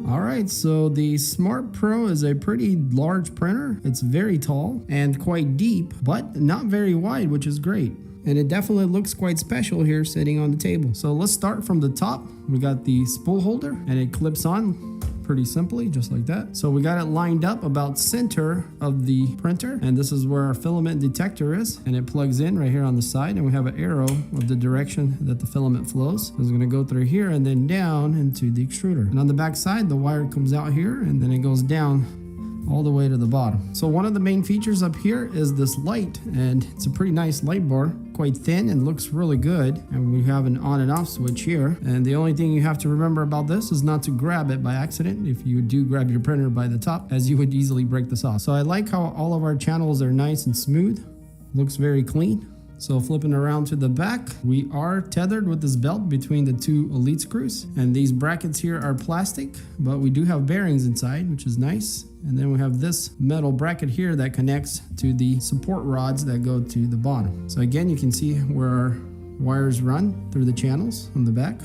All right, so the Smart Pro is a pretty large printer. It's very tall and quite deep, but not very wide, which is great. And it definitely looks quite special here sitting on the table. So let's start from the top. We got the spool holder and it clips on pretty simply, just like that. So we got it lined up about center of the printer, and this is where our filament detector is, and it plugs in right here on the side, and we have an arrow of the direction that the filament flows. So it's gonna go through here and then down into the extruder. And on the back side, the wire comes out here and then it goes down all the way to the bottom. So one of the main features up here is this light, and it's a pretty nice light bar, quite thin and looks really good. And we have an on and off switch here. And the only thing you have to remember about this is not to grab it by accident. If you do grab your printer by the top, as you would easily break this off. So I like how all of our channels are nice and smooth. Looks very clean. So flipping around to the back, we are tethered with this belt between the two elite screws. And these brackets here are plastic, but we do have bearings inside, which is nice. And then we have this metal bracket here that connects to the support rods that go to the bottom. So again, you can see where our wires run through the channels on the back,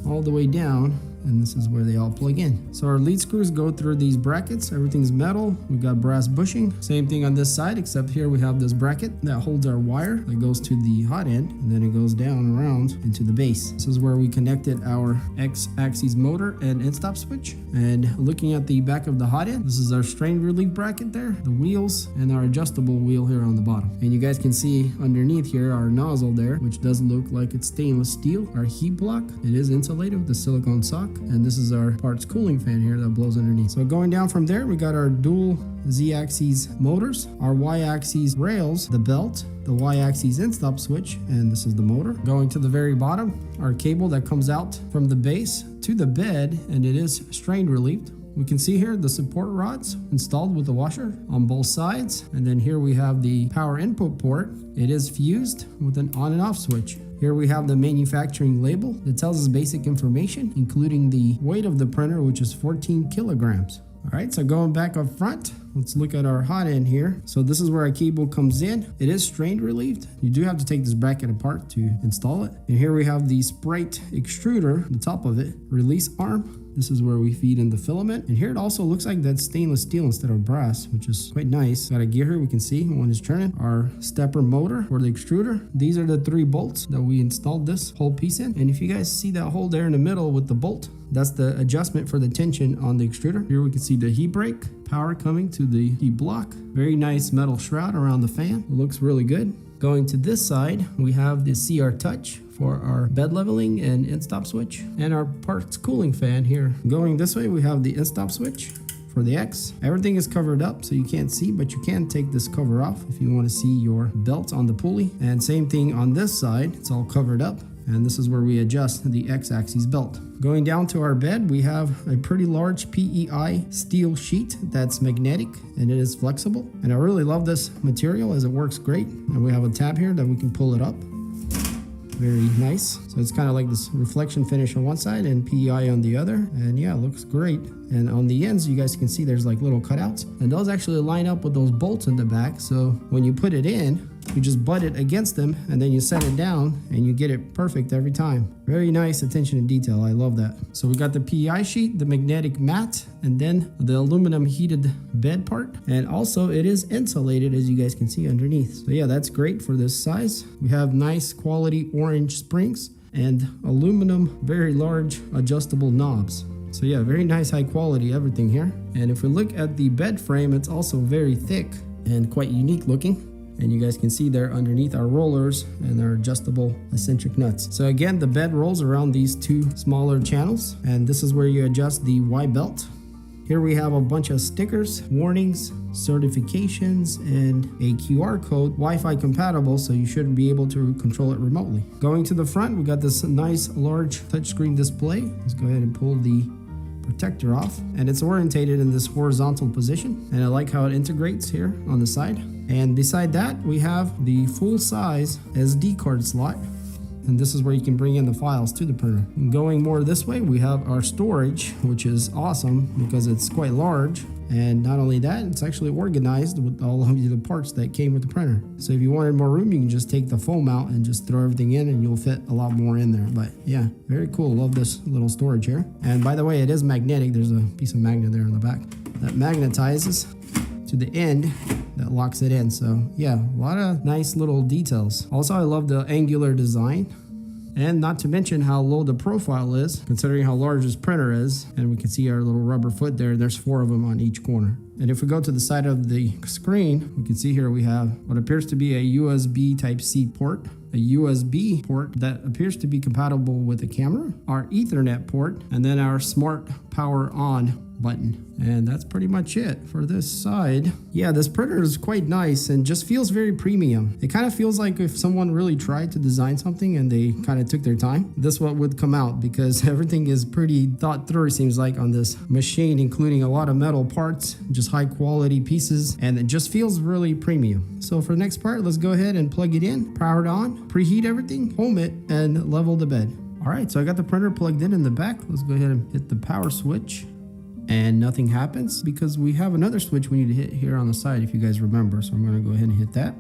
all the way down. And this is where they all plug in. So our lead screws go through these brackets. Everything's metal. We've got brass bushing. Same thing on this side, except here we have this bracket that holds our wire that goes to the hot end, and then it goes down around into the base. This is where we connected our X-axis motor and end stop switch. And looking at the back of the hot end, this is our strain relief bracket there, the wheels, and our adjustable wheel here on the bottom. And you guys can see underneath here our nozzle there, which does look like it's stainless steel. Our heat block, it is insulated with the silicone sock. And this is our parts cooling fan here that blows underneath. So going down from there, we got our dual Z-axis motors, our Y-axis rails, the belt, the Y-axis end stop switch, and this is the motor. Going to the very bottom, our cable that comes out from the base to the bed, and it is strain relieved. We can see here the support rods installed with the washer on both sides. And then here we have the power input port. It is fused with an on and off switch. Here we have the manufacturing label that tells us basic information, including the weight of the printer, which is 14 kilograms. All right, so going back up front, let's look at our hot end here. So this is where our cable comes in. It is strain relieved. You do have to take this bracket apart to install it. And here we have the Sprite extruder, the top of it, release arm. This is where we feed in the filament. And here it also looks like that's stainless steel instead of brass, which is quite nice. Got a gear here, we can see one is turning. Our stepper motor for the extruder. These are the 3 bolts that we installed this whole piece in. And if you guys see that hole there in the middle with the bolt, that's the adjustment for the tension on the extruder. Here we can see the heat break, power coming to the heat block. Very nice metal shroud around the fan. It looks really good. Going to this side, we have the CR Touch for our bed leveling and end stop switch, and our parts cooling fan here. Going this way, we have the end stop switch for the X. Everything is covered up so you can't see, but you can take this cover off if you want to see your belt on the pulley. And same thing on this side, it's all covered up. And this is where we adjust the X-axis belt. Going down to our bed, we have a pretty large PEI steel sheet that's magnetic and it is flexible. And I really love this material as it works great. And we have a tab here that we can pull it up. Very nice. So it's kind of like this reflection finish on one side and PEI on the other. And yeah, it looks great. And on the ends, you guys can see there's like little cutouts. And those actually line up with those bolts in the back. So when you put it in, you just butt it against them and then you set it down and you get it perfect every time. Very nice attention to detail. I love that. So we got the PEI sheet, the magnetic mat, and then the aluminum heated bed part. And also it is insulated, as you guys can see underneath. So yeah, that's great for this size. We have nice quality orange springs and aluminum, very large adjustable knobs. So yeah, very nice high quality everything here. And if we look at the bed frame, it's also very thick and quite unique looking. And you guys can see there underneath our rollers and our adjustable eccentric nuts. So again, the bed rolls around these 2 smaller channels, and this is where you adjust the Y belt. Here we have a bunch of stickers, warnings, certifications, and a QR code, Wi-Fi compatible, so you should be able to control it remotely. Going to the front, we got this nice large touchscreen display. Let's go ahead and pull the protector off, and it's orientated in this horizontal position, and I like how it integrates here on the side. And beside that, we have the full-size SD card slot and this is where you can bring in the files to the printer. And going more this way, we have our storage, which is awesome because it's quite large. And not only that, it's actually organized with all of the parts that came with the printer. So if you wanted more room, you can just take the foam out and just throw everything in and you'll fit a lot more in there. But yeah, very cool. Love this little storage here. And by the way, it is magnetic. There's a piece of magnet there in the back that magnetizes to the end that locks it in. So yeah, a lot of nice little details. Also, I love the angular design. And not to mention how low the profile is, considering how large this printer is. And we can see our little rubber foot there. There's 4 of them on each corner. And if we go to the side of the screen, we can see here we have what appears to be a USB Type-C port, a USB port that appears to be compatible with a camera, our Ethernet port, and then our smart power on button. And that's pretty much it for this side. Yeah, this printer is quite nice and just feels very premium. It kind of feels like if someone really tried to design something and they kind of took their time, this what would come out, because everything is pretty thought through, it seems like, on this machine, including a lot of metal parts, just high quality pieces, and it just feels really premium. So for the next part, let's go ahead and plug it in, power it on, preheat everything, home it, and level the bed. All right, so I got the printer plugged in the back. Let's go ahead and hit the power switch. And nothing happens because we have another switch we need to hit here on the side, if you guys remember. So I'm going to go ahead and hit that.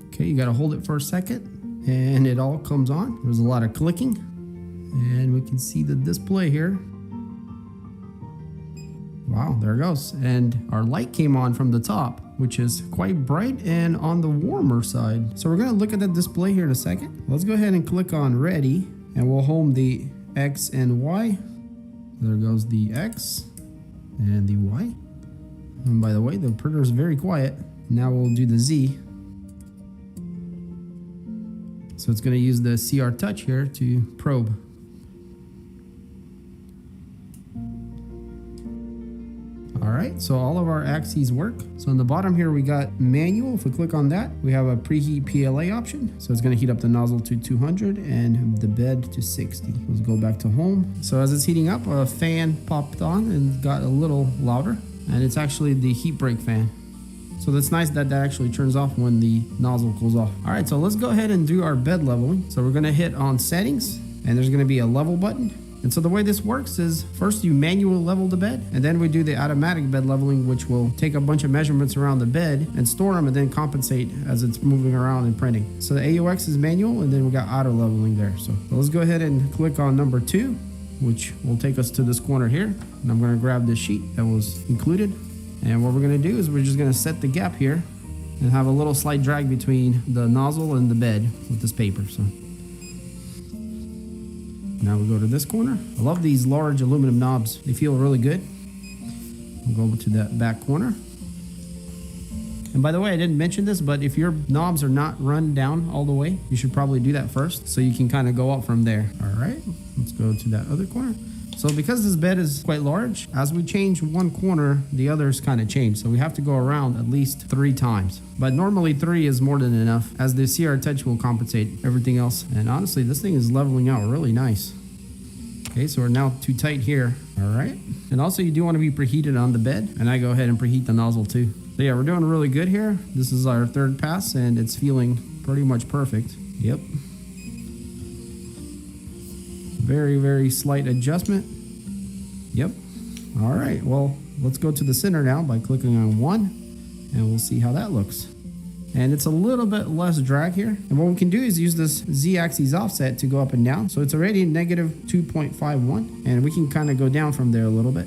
Okay, you got to hold it for a second and it all comes on. There's a lot of clicking and we can see the display here. Wow, there it goes. And our light came on from the top, which is quite bright and on the warmer side. So we're going to look at the display here in a second. Let's go ahead and click on ready and we'll home the X and Y. There goes the X and the Y. And by the way, the printer is very quiet. Now we'll do the Z. So it's going to use the CR Touch here to probe. All right, so all of our axes work. So on the bottom here, we got manual. If we click on that, we have a preheat PLA option. So it's gonna heat up the nozzle to 200 and the bed to 60. Let's go back to home. So as it's heating up, a fan popped on and got a little louder. And it's actually the heat break fan. So that's nice that that actually turns off when the nozzle cools off. All right, so let's go ahead and do our bed leveling. So we're gonna hit on settings and there's gonna be a level button. And so the way this works is first you manual level the bed, and then we do the automatic bed leveling, which will take a bunch of measurements around the bed and store them and then compensate as it's moving around and printing. So the AUX is manual, and then we got auto leveling there. So let's go ahead and click on number 2, which will take us to this corner here. And I'm gonna grab this sheet that was included. And what we're gonna do is we're just gonna set the gap here and have a little slight drag between the nozzle and the bed with this paper. So now we go to this corner. I love these large aluminum knobs. They feel really good. We'll go over to that back corner. And by the way, I didn't mention this, but if your knobs are not run down all the way, you should probably do that first so you can kind of go up from there. All right, let's go to that other corner. So because this bed is quite large, as we change one corner, the others kind of change. So we have to go around at least 3 times. But normally 3 is more than enough, as the CR Touch will compensate everything else. And honestly, this thing is leveling out really nice. Okay, so we're now too tight here. All right. And also you do want to be preheated on the bed. And I go ahead and preheat the nozzle too. So yeah, we're doing really good here. This is our 3rd pass and it's feeling pretty much perfect. Yep. Very, very slight adjustment. Yep. All right, well, let's go to the center now by clicking on 1 and we'll see how that looks. And it's a little bit less drag here. And what we can do is use this Z-axis offset to go up and down. So it's already negative 2.51 and we can kind of go down from there a little bit.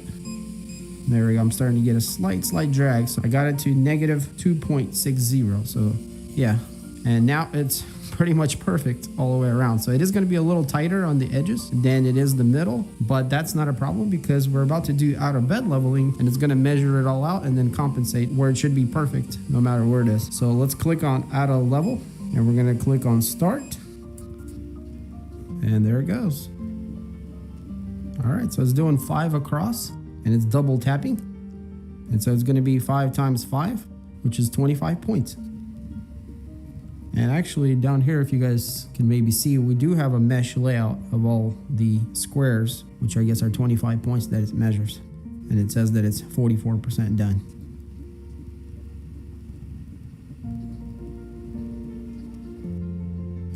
There we go, I'm starting to get a slight drag. So I got it to negative 2.60. So yeah, and now it's pretty much perfect all the way around. So it is going to be a little tighter on the edges than it is the middle, but that's not a problem because we're about to do out of bed leveling and it's going to measure it all out and then compensate where it should be perfect no matter where it is. So let's click on out of level and we're going to click on start and there it goes. All right, so it's doing 5 across and it's double tapping, and so it's going to be 5 times 5, which is 25 points. And actually down here, if you guys can maybe see, we do have a mesh layout of all the squares, which I guess are 25 points that it measures. And it says that it's 44% done.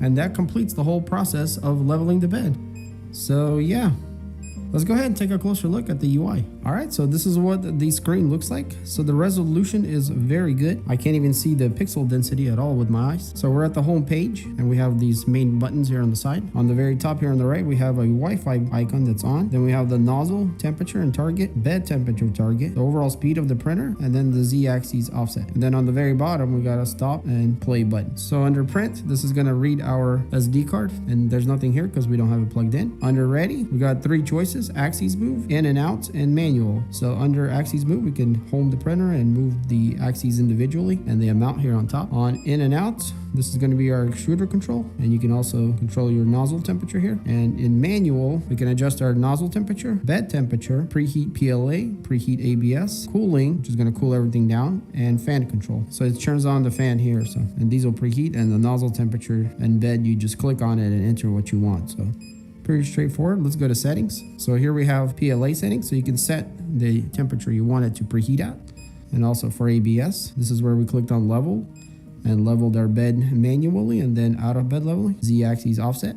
And that completes the whole process of leveling the bed. So yeah, let's go ahead and take a closer look at the UI. All right, so this is what the screen looks like. So the resolution is very good. I can't even see the pixel density at all with my eyes. So we're at the home page and we have these main buttons here on the side. On the very top here on the right, we have a Wi-Fi icon that's on. Then we have the nozzle temperature and target, bed temperature target, the overall speed of the printer, and then the Z-axis offset. And then on the very bottom, we got a stop and play button. So under print, this is gonna read our SD card, and there's nothing here because we don't have it plugged in. Under ready, we got 3 choices: axis move, in and out, and manual. So under axis move, we can home the printer and move the axes individually and the amount here on top. On in and out, this is going to be our extruder control, and you can also control your nozzle temperature here. And in manual, we can adjust our nozzle temperature, bed temperature, preheat PLA, preheat ABS, cooling, which is going to cool everything down, and fan control. So it turns on the fan here. So, and these will preheat, and the nozzle temperature and bed, you just click on it and enter what you want. So pretty straightforward. Let's go to settings. So here we have PLA settings, so you can set the temperature you want it to preheat at. And also for ABS, this is where we clicked on level and leveled our bed manually, and then out of bed leveling, Z-axis offset.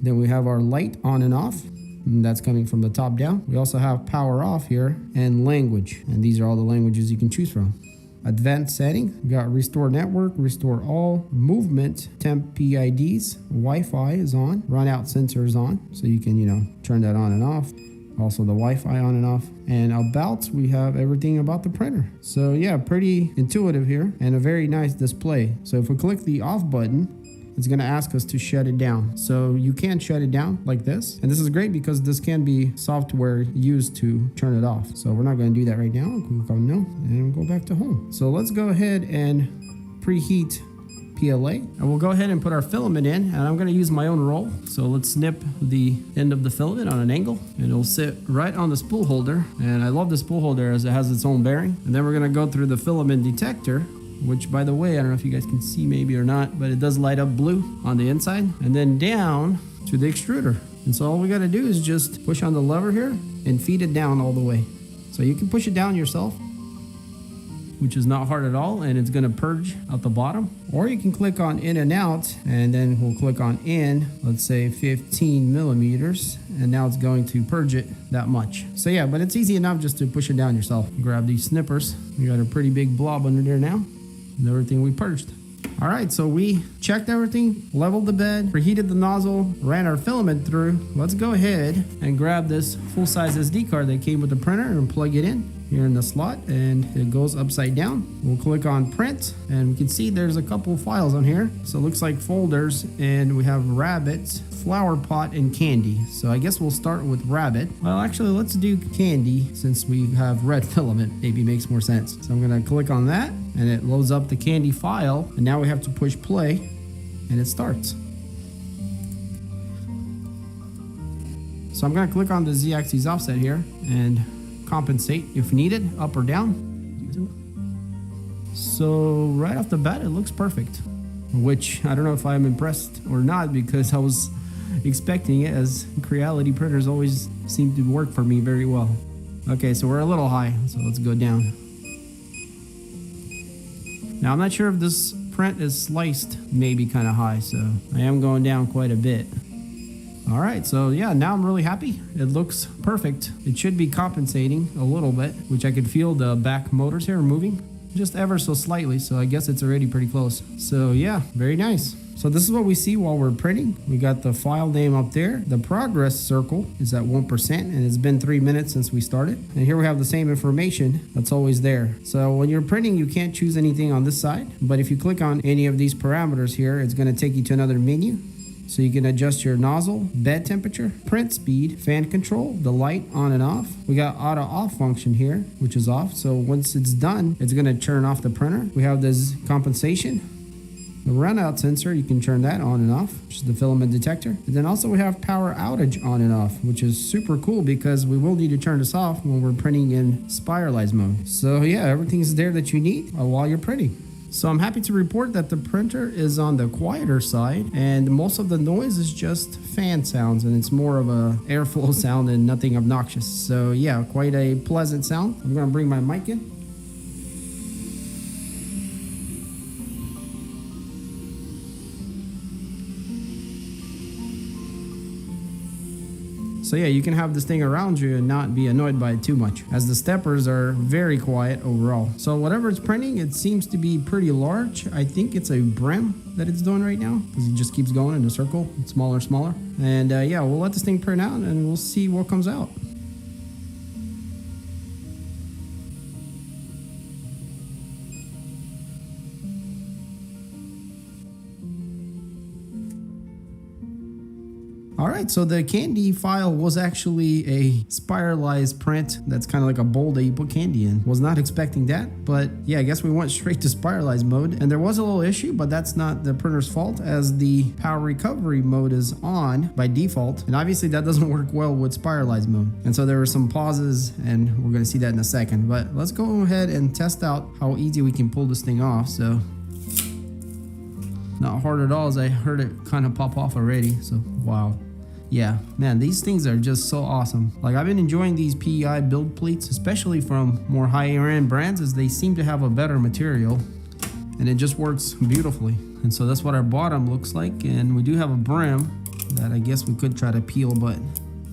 Then we have our light on and off, and that's coming from the top down. We also have power off here and language, and these are all the languages you can choose from. Advanced setting, we got restore network, restore all, movement, temp PIDs, Wi-Fi is on, run out sensor is on, so you can, turn that on and off. Also the Wi-Fi on and off. And about, we have everything about the printer. So yeah, pretty intuitive here and a very nice display. So if we click the off button, it's going to ask us to shut it down. So you can shut it down like this. And this is great because this can be software used to turn it off. So we're not going to do that right now. Click on no, and we'll go back to home. So let's go ahead and preheat PLA. And we'll go ahead and put our filament in, and I'm going to use my own roll. So let's snip the end of the filament on an angle, and it'll sit right on the spool holder. And I love the spool holder as it has its own bearing. And then we're going to go through the filament detector, which, by the way, I don't know if you guys can see maybe or not, but it does light up blue on the inside, and then down to the extruder. And so all we got to do is just push on the lever here and feed it down all the way. So you can push it down yourself, which is not hard at all, and it's going to purge out the bottom. Or you can click on in and out, and then we'll click on in, let's say 15 millimeters, and now it's going to purge it that much. So yeah, but it's easy enough just to push it down yourself. Grab these snippers. We got a pretty big blob under there now, and everything we purged. All right, so we checked everything, leveled the bed, preheated the nozzle, ran our filament through. Let's go ahead and grab this full-size SD card that came with the printer and plug it in here in the slot, and it goes upside down. We'll click on print, and we can see there's a couple files on here. So it looks like folders, and we have rabbits, flower pot, and candy. So I guess we'll start with rabbit. Well, actually, let's do candy since we have red filament. Maybe makes more sense. So I'm gonna click on that, and it loads up the candy file, and now we have to push play, and it starts. So I'm gonna click on the Z-axis offset here and compensate if needed, up or down. So right off the bat, it looks perfect, which I don't know if I'm impressed or not, because I was expecting it, as Creality printers always seem to work for me very well. Okay, so we're a little high, so let's go down. Now I'm not sure if this print is sliced maybe kind of high, so I am going down quite a bit. All right, so yeah, now I'm really happy. It looks perfect. It should be compensating a little bit, which I could feel the back motors here moving just ever so slightly. So I guess it's already pretty close. So yeah, very nice. So this is what we see while we're printing. We got the file name up there. The progress circle is at 1%, and it's been 3 minutes since we started. And here we have the same information that's always there. So when you're printing, you can't choose anything on this side. But if you click on any of these parameters here, it's gonna take you to another menu. So you can adjust your nozzle, bed temperature, print speed, fan control, the light on and off. We got auto off function here, which is off. So once it's done, it's gonna turn off the printer. We have this compensation. The run out sensor, you can turn that on and off, which is the filament detector. And then also we have power outage on and off, which is super cool because we will need to turn this off when we're printing in spiralized mode. So yeah, everything's there that you need while you're printing. So I'm happy to report that the printer is on the quieter side, and most of the noise is just fan sounds, and it's more of a airflow sound and nothing obnoxious. So yeah, quite a pleasant sound. I'm gonna bring my mic in. So yeah, you can have this thing around you and not be annoyed by it too much, as the steppers are very quiet overall. So whatever it's printing, it seems to be pretty large. I think it's a brim that it's doing right now, because it just keeps going in a circle, it's smaller, smaller. And yeah, we'll let this thing print out and we'll see what comes out. All right, so the candy file was actually a spiralized print. That's kind of like a bowl that you put candy in. Was not expecting that, but yeah, I guess we went straight to spiralized mode. And there was a little issue, but that's not the printer's fault, as the power recovery mode is on by default. And obviously that doesn't work well with spiralized mode. And so there were some pauses, and we're gonna see that in a second. But let's go ahead and test out how easy we can pull this thing off. So not hard at all, as I heard it kind of pop off already. So wow. Yeah, man, these things are just so awesome. Like, I've been enjoying these PEI build plates, especially from more higher end brands, as they seem to have a better material and it just works beautifully. And so that's what our bottom looks like. And we do have a brim that I guess we could try to peel, but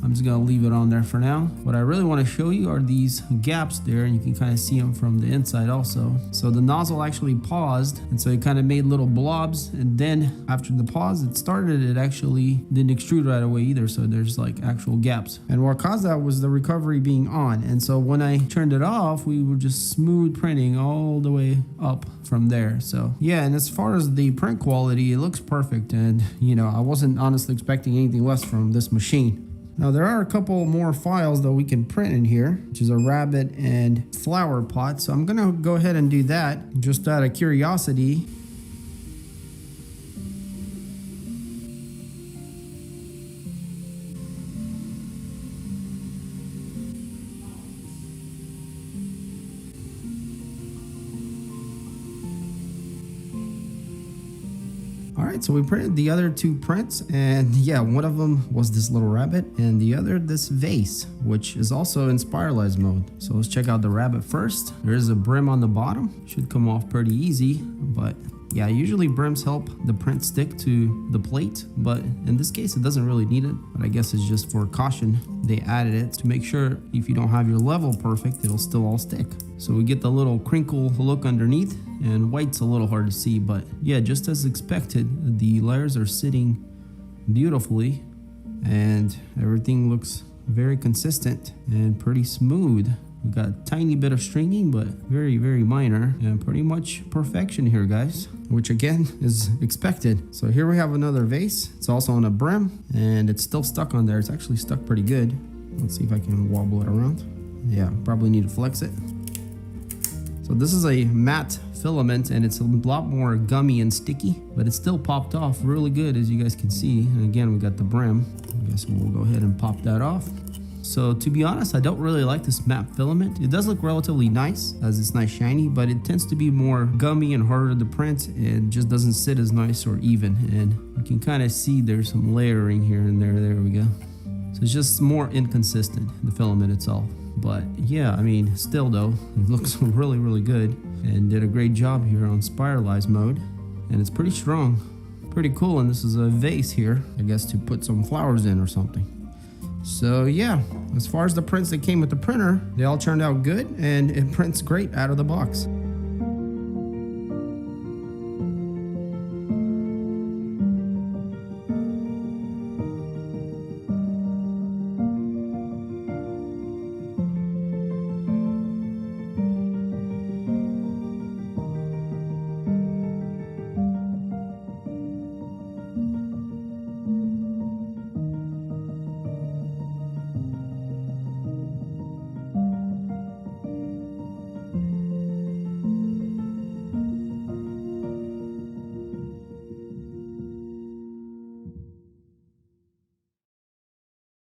I'm just gonna leave it on there for now. What I really want to show you are these gaps there, and you can kind of see them from the inside also. So the nozzle actually paused, and so it kind of made little blobs, and then after the pause it started, it actually didn't extrude right away either, so there's like actual gaps. And what caused that was the recovery being on, and so when I turned it off, we were just smooth printing all the way up from there. So yeah, and as far as the print quality, it looks perfect, and you know, I wasn't honestly expecting anything less from this machine. Now there are a couple more files that we can print in here, which is a rabbit and flower pot. So I'm gonna go ahead and do that just out of curiosity. Alright, so we printed the other two prints, and yeah, one of them was this little rabbit, and the other this vase, which is also in spiralized mode. So let's check out the rabbit first. There is a brim on the bottom, should come off pretty easy, but yeah, usually brims help the print stick to the plate, but in this case it doesn't really need it. But I guess it's just for caution, they added it to make sure if you don't have your level perfect, it'll still all stick. So we get the little crinkle look underneath, and white's a little hard to see, but yeah, just as expected, the layers are sitting beautifully and everything looks very consistent and pretty smooth. We got a tiny bit of stringing, but very, very minor, and pretty much perfection here, guys, which again is expected. So here we have another vase. It's also on a brim, and it's still stuck on there. It's actually stuck pretty good. Let's see if I can wobble it around. Yeah, probably need to flex it. So this is a matte filament, and it's a lot more gummy and sticky, but it still popped off really good, as you guys can see. And again, we got the brim. I guess we'll go ahead and pop that off. So to be honest, I don't really like this matte filament. It does look relatively nice, as it's nice shiny, but it tends to be more gummy and harder to print. It just doesn't sit as nice or even, and you can kind of see there's some layering here and there. There we go. So it's just more inconsistent, the filament itself. But yeah, I mean, still though, it looks really, really good, and did a great job here on spiralized mode, and it's pretty strong, pretty cool. And this is a vase here, I guess, to put some flowers in or something. So yeah, as far as the prints that came with the printer, they all turned out good, and it prints great out of the box.